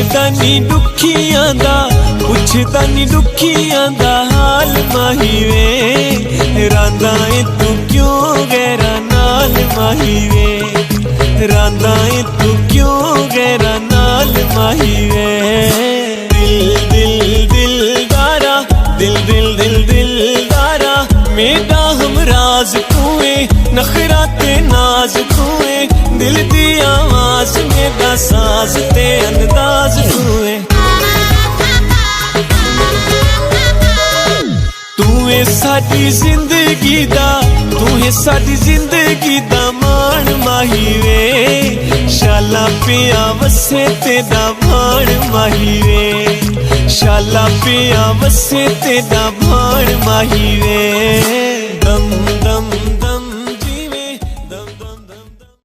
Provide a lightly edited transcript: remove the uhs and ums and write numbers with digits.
पुछदा नी दुखियां दा, पुछदा नी दुखियां दा हाल माही वे। रांदा ए तू क्यों गैरा नाल माही वे, रांदा ए तू क्यों गैरा नाल माही वे। दिल दिल दिलदारा, दिल दिल दिल दिलदारा, मेरा हमराज तूए, नखरा ते नाज तूए, दिल दी आवाज मेरा साज ते अंदाज तूए। तूए साडी जिंदगी दा, तूए साडी जिंदगी दा मान माही वे। शाला पिया वसे तेरा भाण माही वे, शाला पिया वसे तेरा भाण माही वे। दम दम दम